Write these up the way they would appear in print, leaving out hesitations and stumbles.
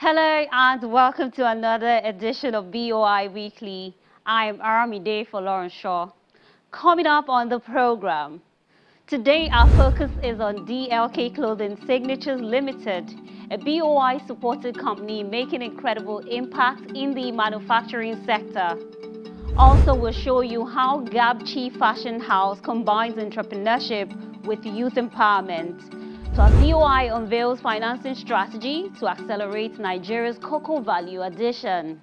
Hello and welcome to another edition of BOI Weekly. I'm Aramide for Lawrence Shaw. Coming up on the program, today our focus is on DLK Clothing Signatures Limited, a BOI-supported company making incredible impact in the manufacturing sector. Also, we'll show you how Gab-Chi Fashion House combines entrepreneurship with youth empowerment. Plus, BOI unveils financing strategy to accelerate Nigeria's cocoa value addition.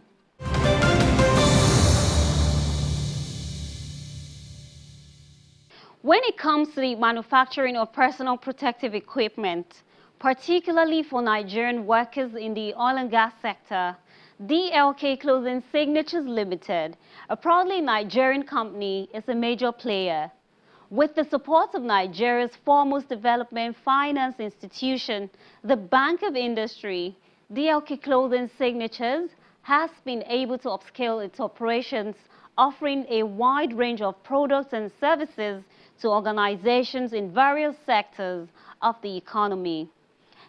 When it comes to the manufacturing of personal protective equipment, particularly for Nigerian workers in the oil and gas sector, DLK Clothing Signatures Limited, a proudly Nigerian company, is a major player. With the support of Nigeria's foremost development finance institution, the Bank of Industry, DLK Clothing Signatures has been able to upscale its operations, offering a wide range of products and services to organizations in various sectors of the economy.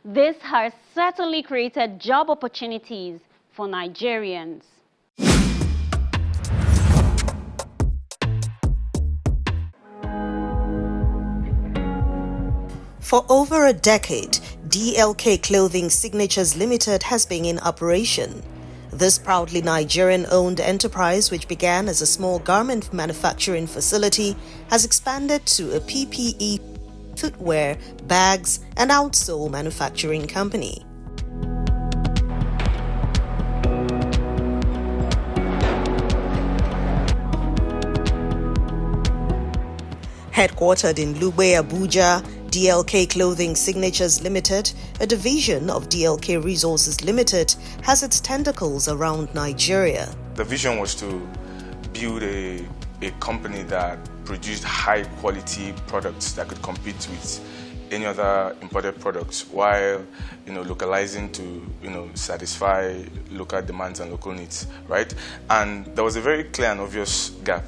This has certainly created job opportunities for Nigerians. For over a decade, DLK Clothing Signatures Limited has been in operation. This proudly Nigerian-owned enterprise, which began as a small garment manufacturing facility, has expanded to a PPE, footwear, bags, and outsole manufacturing company. Headquartered in Lugbe, Abuja, DLK Clothing Signatures Limited, a division of DLK Resources Limited, has its tentacles around Nigeria. The vision was to build a company that produced high-quality products that could compete with any other imported products while localizing to satisfy local demands and local needs, right? And there was a very clear and obvious gap.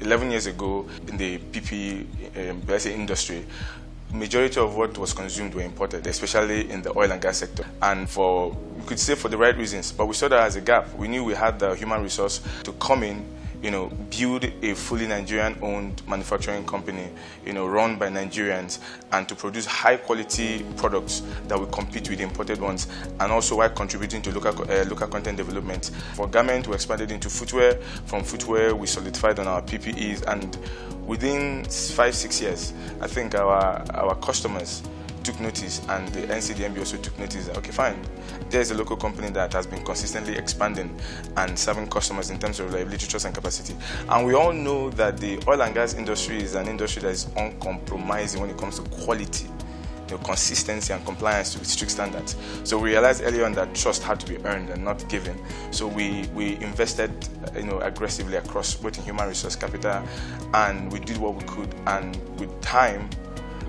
11 years ago in the PPE industry, majority of what was consumed were imported, especially in the oil and gas sector. And we could say for the right reasons, but we saw that as a gap. We knew we had the human resource to come in, build a fully Nigerian-owned manufacturing company, run by Nigerians, and to produce high-quality products that will compete with imported ones, and also while contributing to local content development. For garment, we expanded into footwear. From footwear, we solidified on our PPEs, and within 5-6 years, I think our customers took notice, and the NCDMB also took notice that, okay, fine, there's a local company that has been consistently expanding and serving customers in terms of reliability, trust, and capacity. And we all know that the oil and gas industry is an industry that is uncompromising when it comes to quality, consistency, and compliance with strict standards. So we realized early on that trust had to be earned and not given. So we invested aggressively across both in human resource capital, and we did what we could. And with time,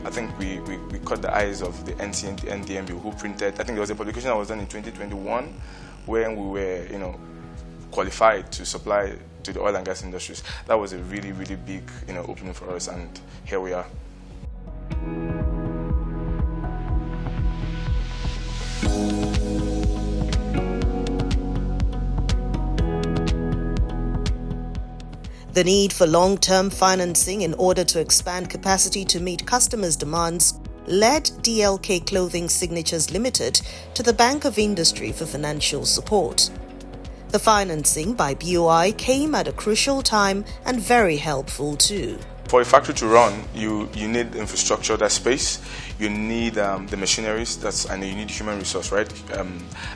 I think we caught the eyes of the NCDMB, who printed, I think there was a publication that was done in 2021 when we were qualified to supply to the oil and gas industries. That was a really, really big opening for us, and here we are. The need for long-term financing in order to expand capacity to meet customers' demands led DLK Clothing Signatures Limited to the Bank of Industry for financial support. The financing by BOI came at a crucial time and very helpful too. For a factory to run, you need infrastructure, that's space. You need the machineries, and you need human resource, right?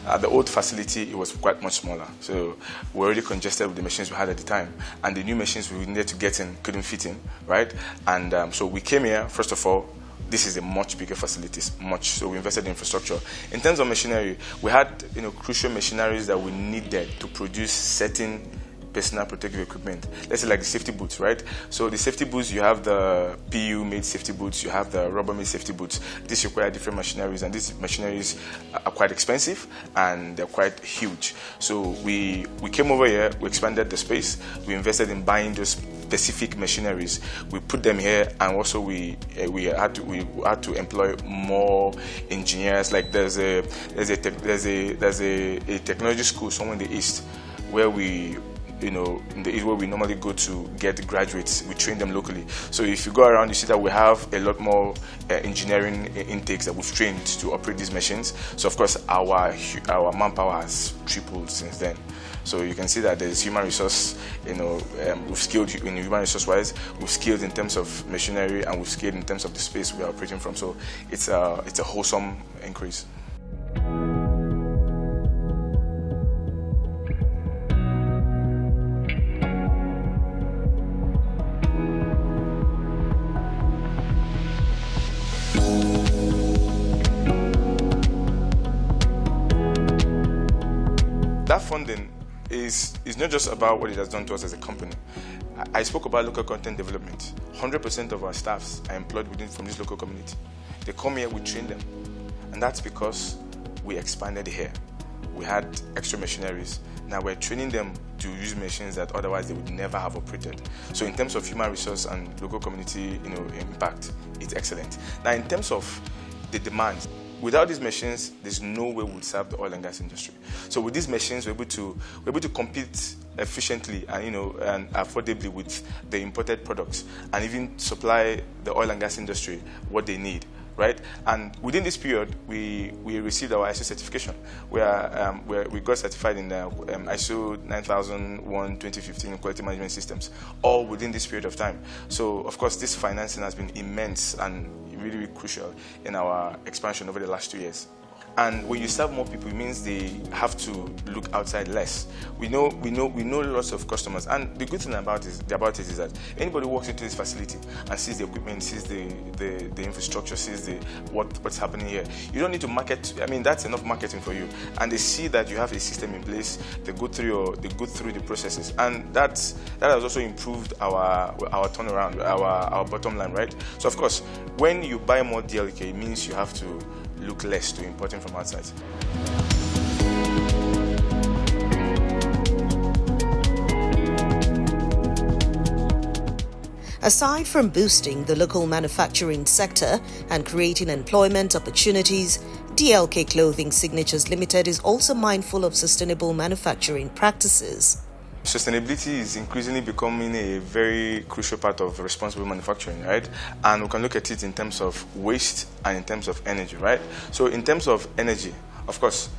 At the old facility, it was quite much smaller. So we were already congested with the machines we had at the time. And the new machines we needed to get in couldn't fit in, right? And so we came here, first of all, this is a much bigger facility, so we invested in infrastructure. In terms of machinery, we had crucial machineries that we needed to produce certain personal protective equipment. Let's say like the safety boots, right? So the safety boots, you have the PU-made safety boots, you have the rubber-made safety boots. These require different machineries, and these machineries are quite expensive and they're quite huge. So we came over here, we expanded the space, we invested in buying those specific machineries. We put them here, and also we had to employ more engineers. Like there's a technology school somewhere in the east where we, in the east where we normally go to get graduates. We train them locally. So if you go around, you see that we have a lot more engineering intakes that we've trained to operate these machines. So of course our manpower has tripled since then. So you can see that there's human resource, we've skilled in human resource wise, we've skilled in terms of machinery, and we've skilled in terms of the space we are operating from. So it's a wholesome increase. That funding is not just about what it has done to us as a company. I spoke about local content development. 100% of our staffs are employed from this local community. They come here, we train them. And that's because we expanded here. We had extra machineries. Now we're training them to use machines that otherwise they would never have operated. So in terms of human resource and local community, impact, it's excellent. Now in terms of the demand, without these machines, there's no way we would serve the oil and gas industry. So with these machines, we're able to compete efficiently and and affordably with the imported products, and even supply the oil and gas industry what they need, right? And within this period, we received our ISO certification, where we got certified in ISO 9001:2015 quality management systems, all within this period of time. So of course, this financing has been immense and really, really crucial in our expansion over the last 2 years. And when you serve more people, it means they have to look outside less. We know lots of customers, and the good thing about it is that anybody who walks into this facility and sees the equipment, sees the infrastructure, sees what's happening here, you don't need to market. I mean, that's enough marketing for you. And they see that you have a system in place. They go through the processes, and that has also improved our turnaround, our bottom line, right? So of course, when you buy more DLK, it means you have to look less to importing from outside. Aside from boosting the local manufacturing sector and creating employment opportunities, DLK Clothing Signatures Limited is also mindful of sustainable manufacturing practices. Sustainability is increasingly becoming a very crucial part of responsible manufacturing, right? And we can look at it in terms of waste and in terms of energy, right? So in terms of energy, of course,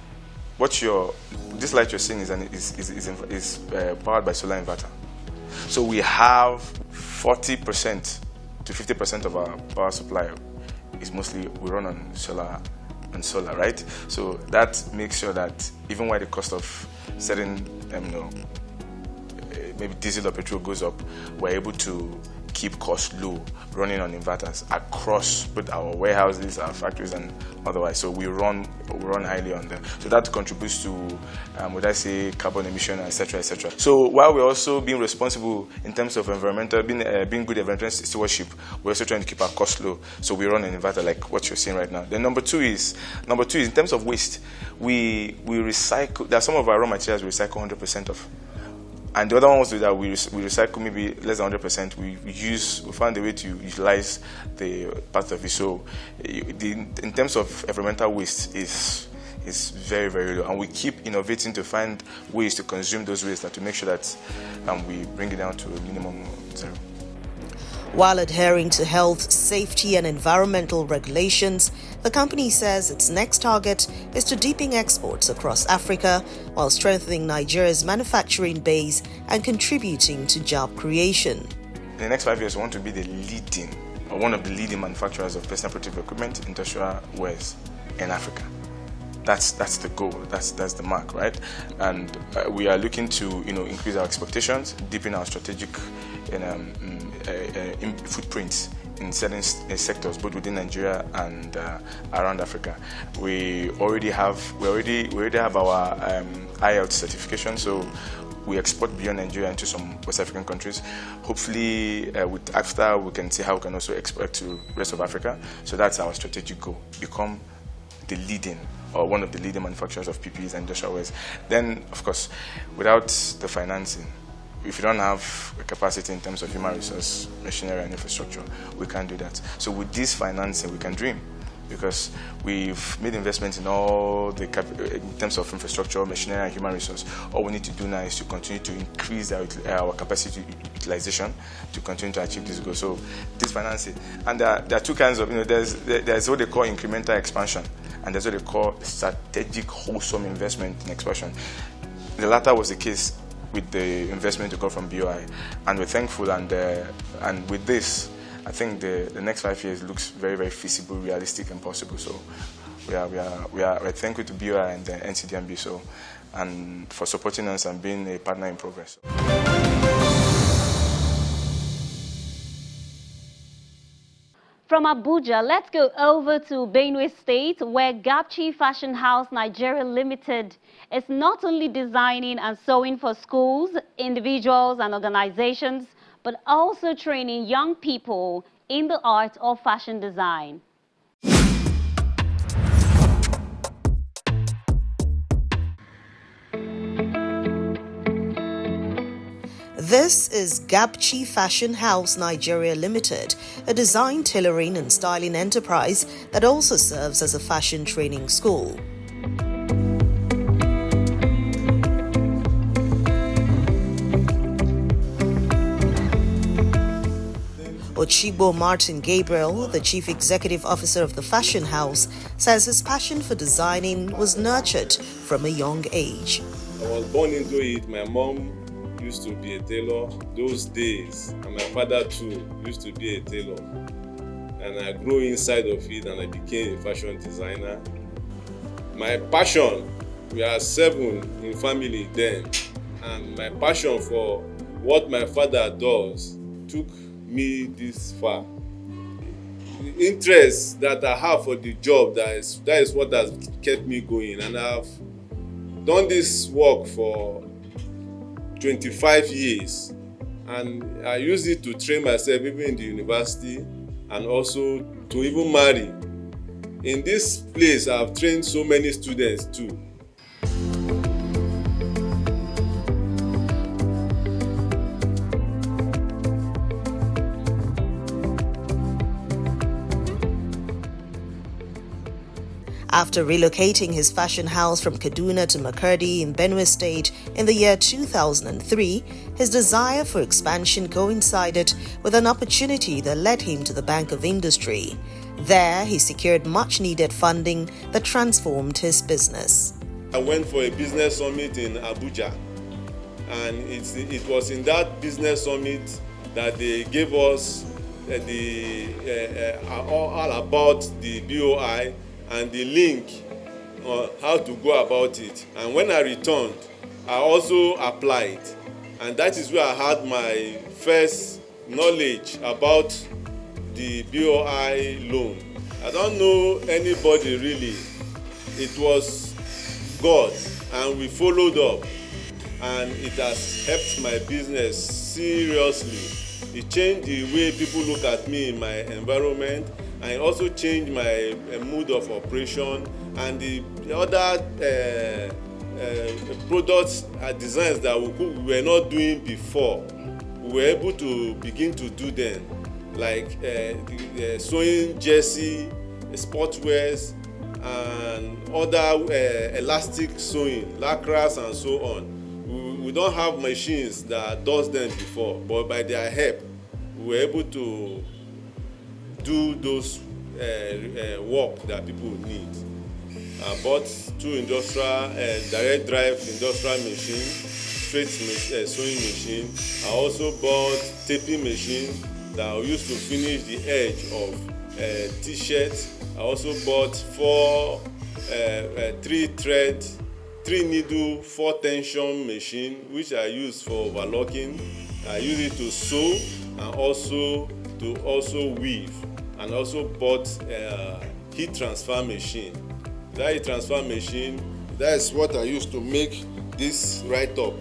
this light you're seeing is powered by solar inverter. So we have 40% to 50% of our power supply is mostly we run on solar, right? So that makes sure that even while the cost of certain maybe diesel or petrol goes up, we're able to keep costs low running on inverters across both our warehouses, our factories, and otherwise. So we run highly on them. So that contributes to, carbon emission, etc., etc. So while we're also being responsible in terms of environmental, being good environmental stewardship, we're also trying to keep our costs low. So we run an inverter like what you're seeing right now. Then number two is in terms of waste, we recycle. There are some of our raw materials we recycle 100% of. And the other ones that we recycle maybe less than 100%. We found a way to utilize the part of it. So in terms of environmental waste is very, very low. And we keep innovating to find ways to consume those wastes and to make sure that we bring it down to a minimum zero. While adhering to health, safety, and environmental regulations, the company says its next target is to deepen exports across Africa while strengthening Nigeria's manufacturing base and contributing to job creation. In the next 5 years, we want to be one of the leading manufacturers of personal protective equipment, industrial wares in Africa. That's the goal. That's the mark, right? And we are looking to increase our expectations, deepen our strategic footprints in certain sectors, both within Nigeria and around Africa. We already have our IELTS certification, so we export beyond Nigeria into some West African countries. Hopefully, after we can see how we can also export to the rest of Africa. So that's our strategic goal: become the leading or one of the leading manufacturers of PPEs and industrial wears. Then, of course, without the financing, if you don't have a capacity in terms of human resource, machinery, and infrastructure, we can't do that. So with this financing, we can dream, because we've made investments in all the in terms of infrastructure, machinery, and human resource. All we need to do now is to continue to increase our capacity utilization to continue to achieve this goal. So this financing, and there are two kinds of, there's what they call incremental expansion, and there's what they call strategic wholesome investment in expansion. The latter was the case with the investment we got from BOI, and we're thankful, and with this, I think the next 5 years looks very, very feasible, realistic, and possible. So we're thankful to BOI and the NCDMB and for supporting us and being a partner in progress. From Abuja, let's go over to Benue State, where Gab-Chi Fashion House Nigeria Limited is not only designing and sewing for schools, individuals, and organizations, but also training young people in the art of fashion design. This is Gab-Chi Fashion House Nigeria Limited, a design, tailoring and styling enterprise that also serves as a fashion training school. Ochibo Martin Gabriel, the Chief Executive Officer of the fashion house, says his passion for designing was nurtured from a young age. I was born into it. My mom used to be a tailor those days, and my father too used to be a tailor. And I grew inside of it, and I became a fashion designer. My passion, we are 7 in family then, and my passion for what my father does took me this far. The interest that I have for the job, that is what has kept me going, and I've done this work for 25 years, and I use it to train myself even in the university, and also to even marry. In this place, I've trained so many students too. After relocating his fashion house from Kaduna to Makurdi in Benue State in the year 2003, his desire for expansion coincided with an opportunity that led him to the Bank of Industry. There, he secured much-needed funding that transformed his business. I went for a business summit in Abuja, and it was in that business summit that they gave us all about the BOI and the link on how to go about it. And when I returned, I also applied, and that is where I had my first knowledge about the BOI loan. I don't know anybody really. It was God, and we followed up, and it has helped my business seriously. It changed the way people look at me in my environment, and it also changed my mood of operation, and the other products and designs that we were not doing before, we were able to begin to do them, like sewing jersey, sportswears, and other elastic sewing, lacras, and so on. We don't have machines that does them before, but by their help, we were able to do those work that people need. I bought 2 industrial direct drive industrial machine, straight sewing machine. I also bought taping machine that I used to finish the edge of t-shirts. I also bought 4 3-thread, 3-needle, 4-tension machine, which I use for overlocking. I use it to sew and also to weave. And also bought heat transfer machine. That heat transfer machine, that is what I used to make this write-up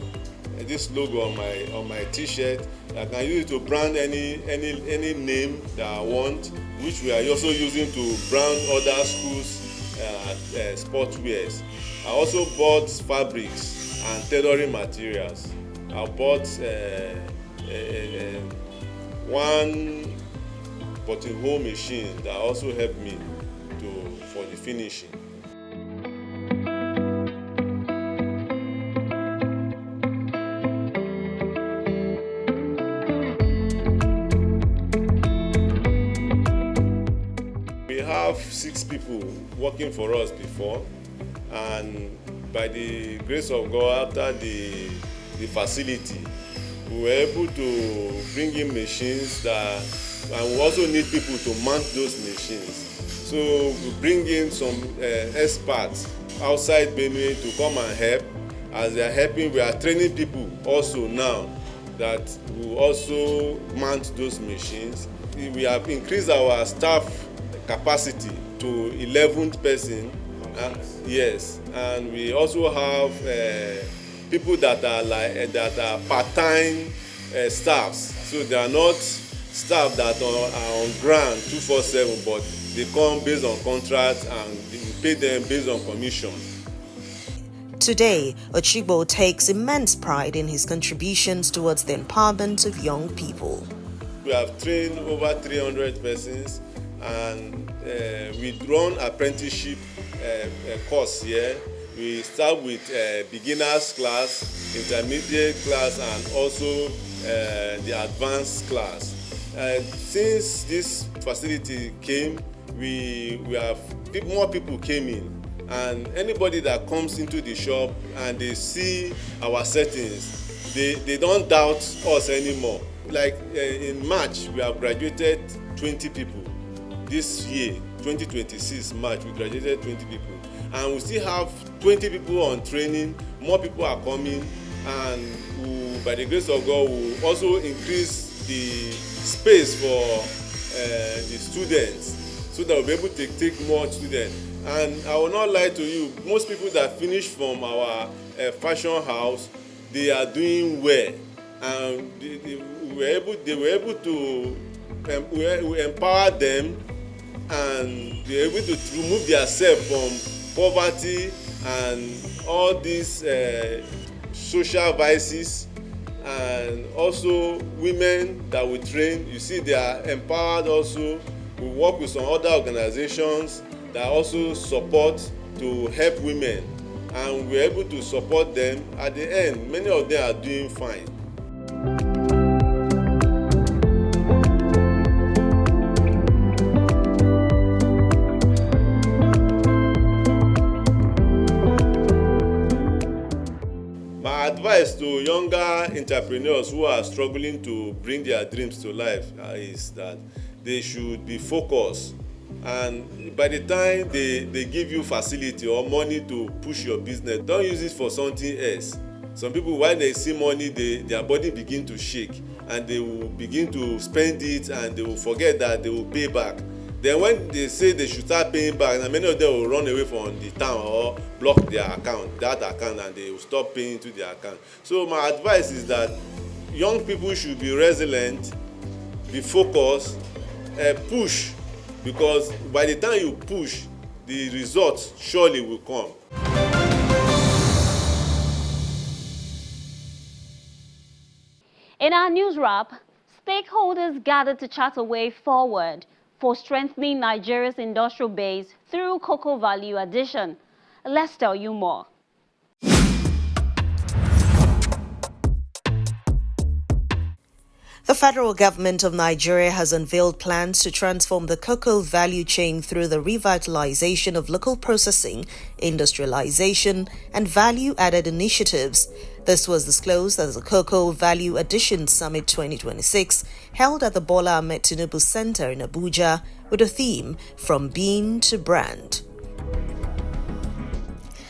this logo on my t-shirt. I can use it to brand any name that I want, which we are also using to brand other schools sportswears. I also bought fabrics and tailoring materials. I bought one buttonhole machine that also helped me for the finishing. We have 6 people working for us before, and by the grace of God, after the facility, we were able to bring in machines and we also need people to mount those machines. So we bring in some experts outside Benue to come and help. As they are helping, we are training people also now that will also mount those machines. We have increased our staff capacity to 11 person. Yes, and we also have people that are part-time staffs. So they are not staff that are on ground 247, but they come based on contract and we pay them based on commission. Today, Ochigbo takes immense pride in his contributions towards the empowerment of young people. We have trained over 300 persons, and we run apprenticeship course here. We start with beginners class, intermediate class, and also the advanced class. Since this facility came, we have more people came in, and anybody that comes into the shop and they see our settings, they don't doubt us anymore. Like in March, we have graduated 20 people. This year, 2026 March, we graduated 20 people. And we still have 20 people on training. More people are coming, and by the grace of God, we will also increase the space for the students, so that we'll be able to take more students. And I will not lie to you, most people that finish from our fashion house, they are doing well, and they were able to we empower them, and they were able to remove themselves from poverty and all these social vices. And also women that we train, you see, they are empowered also. We work with some other organizations that also support to help women, and we're able to support them. At the end, many of them are doing fine. My advice to younger entrepreneurs who are struggling to bring their dreams to life is that they should be focused, and by the time they give you facility or money to push your business, don't use it for something else. Some people, when they see money, their body begin to shake, and they will begin to spend it, and they will forget that they will pay back. Then when they say they should start paying back, and many of them will run away from the town or block their account, and they will stop paying to their account. So my advice is that young people should be resilient, be focused, push, because by the time you push, the results surely will come. In our news wrap, stakeholders gathered to chart a way forward for strengthening Nigeria's industrial base through cocoa value addition. Let's tell you more. The federal government of Nigeria has unveiled plans to transform the cocoa value chain through the revitalization of local processing, industrialization, and value-added initiatives. This was disclosed at the Cocoa Value Addition Summit 2026, held at the Bola Ahmed Tinubu Center in Abuja, with a theme From Bean to Brand.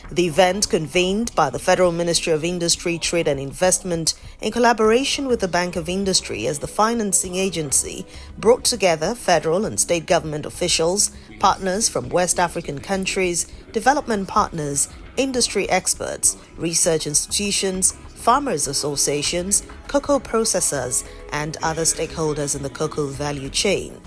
The event, convened by the Federal Ministry of Industry, Trade and Investment in collaboration with the Bank of Industry as the financing agency, brought together federal and state government officials, partners from West African countries, development partners, industry experts, research institutions, farmers associations, cocoa processors, and other stakeholders in the cocoa value chain.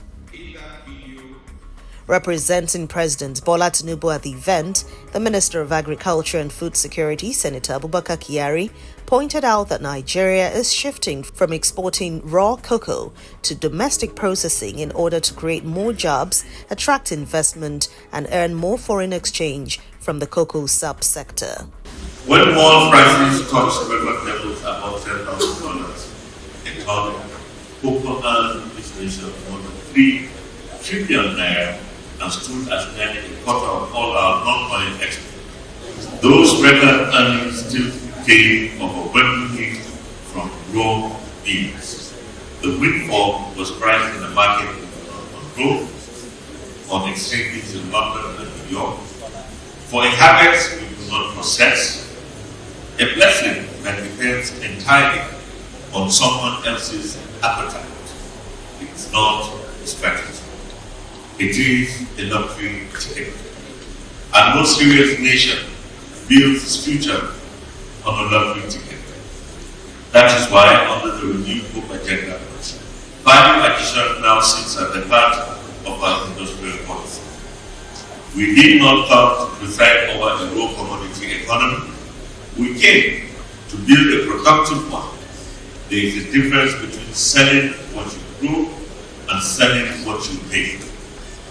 Representing President Bola Tinubu at the event, the Minister of Agriculture and Food Security, Senator Abubakar Kyari, pointed out that Nigeria is shifting from exporting raw cocoa to domestic processing in order to create more jobs, attract investment, and earn more foreign exchange from the cocoa sub-sector. When world prices touch record levels above $10,000 a ton, cocoa earned this nation more than 3 trillion naira and stood at nearly a quarter of all our non-oil exports. Those record earnings still came overwhelmingly from raw beans. The windfall was priced in the market on growth, on exchanges in London and New York, for a harvest we could not process, a blessing that depends entirely on someone else's appetite. It's not a strategy. It is a lottery ticket. And no serious nation builds its future on a lottery ticket. That is why, under the renewed hope agenda, value addition now sits at the heart of our industrial policy. We did not come to preside over a raw commodity economy. We came to build a productive one. There is a difference between selling what you grow and selling what you pay.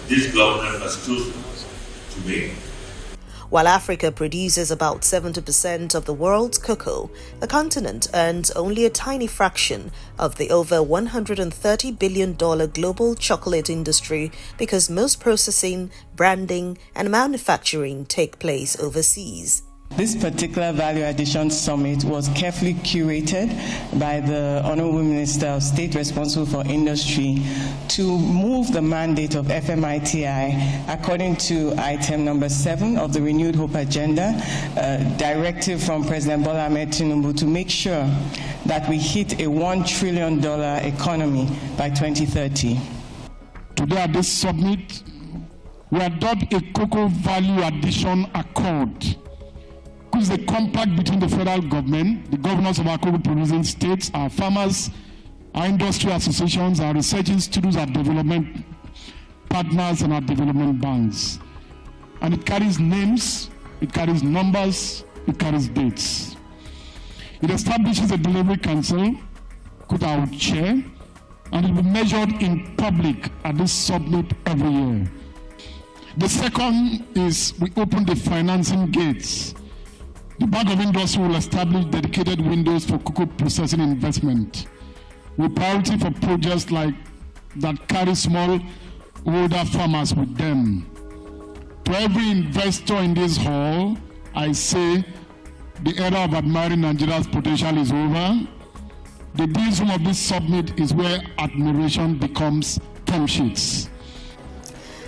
This government has chosen to make. While Africa produces about 70% of the world's cocoa, the continent earns only a tiny fraction of the over $130 billion global chocolate industry because most processing, branding, and manufacturing take place overseas. This particular Value Addition Summit was carefully curated by the Honorable Minister of State responsible for industry to move the mandate of FMITI according to item number 7 of the Renewed Hope Agenda, directive from President Bola Ahmed Tinubu to make sure that we hit a $1 trillion economy by 2030. Today at this summit, we adopt a Cocoa Value Addition Accord, which is a compact between the federal government, the governors of our cocoa producing states, our farmers, our industry associations, our research institutes, our development partners, and our development banks. And it carries names, it carries numbers, it carries dates. It establishes a delivery council, which I will chair, and it will be measured in public at this summit every year. The second is we open the financing gates. The Bank of Industry will establish dedicated windows for cocoa processing investment, with priority for projects like that carry smallholder farmers with them. To every investor in this hall, I say the era of admiring Nigeria's potential is over. The deals room of this summit is where admiration becomes term sheets.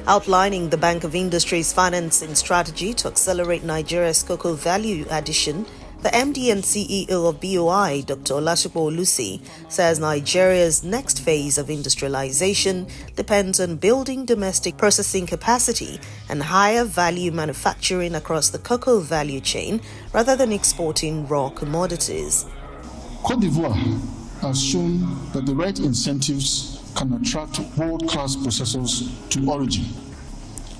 Outlining the Bank of Industry's financing strategy to accelerate Nigeria's cocoa value addition, the MD and CEO of BOI, Dr. Olasupo Olusi, says Nigeria's next phase of industrialization depends on building domestic processing capacity and higher value manufacturing across the cocoa value chain rather than exporting raw commodities. Côte d'Ivoire has shown that the right incentives can attract world-class processors to origin.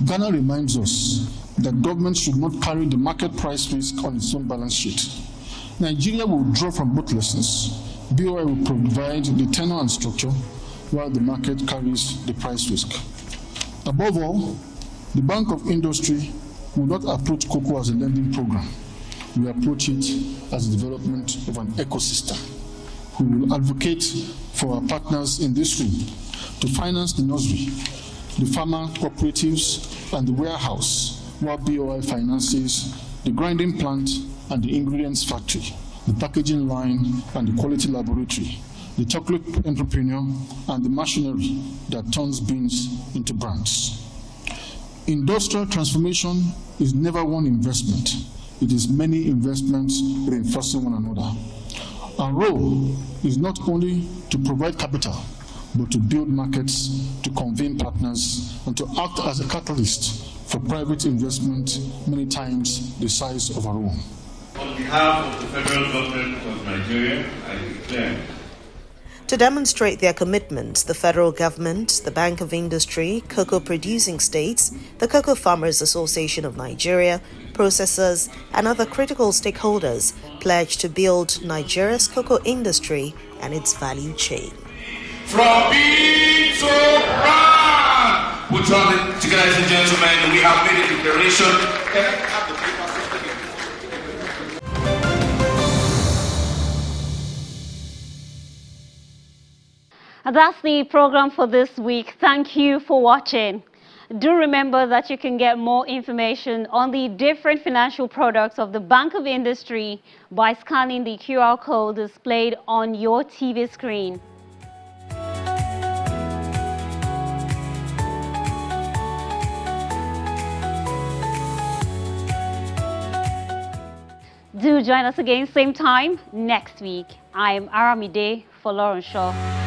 Ghana reminds us that government should not carry the market price risk on its own balance sheet. Nigeria will draw from both lessons. BOI will provide the tenor and structure, while the market carries the price risk. Above all, the Bank of Industry will not approach cocoa as a lending program. We approach it as the development of an ecosystem. We will advocate for our partners in this room to finance the nursery, the farmer cooperatives, and the warehouse, while BOI finances the grinding plant and the ingredients factory, the packaging line and the quality laboratory, the chocolate entrepreneur, and the machinery that turns beans into brands. Industrial transformation is never one investment. It is many investments reinforcing one another. Our role is not only to provide capital, but to build markets, to convene partners, and to act as a catalyst for private investment, many times the size of our own. On behalf of the federal government of Nigeria, I declare. To demonstrate their commitment, the federal government, the Bank of Industry, cocoa producing states, the Cocoa Farmers Association of Nigeria, processors, and other critical stakeholders pledge to build Nigeria's cocoa industry and its value chain. From being so proud, put on it together, ladies and gentlemen, we have made a declaration. Can I have the paper? And that's the program for this week. Thank you for watching. Do remember that you can get more information on the different financial products of the Bank of Industry by scanning the QR code displayed on your TV screen. Do join us again same time next week. I'm Aramide for Lauren Shaw.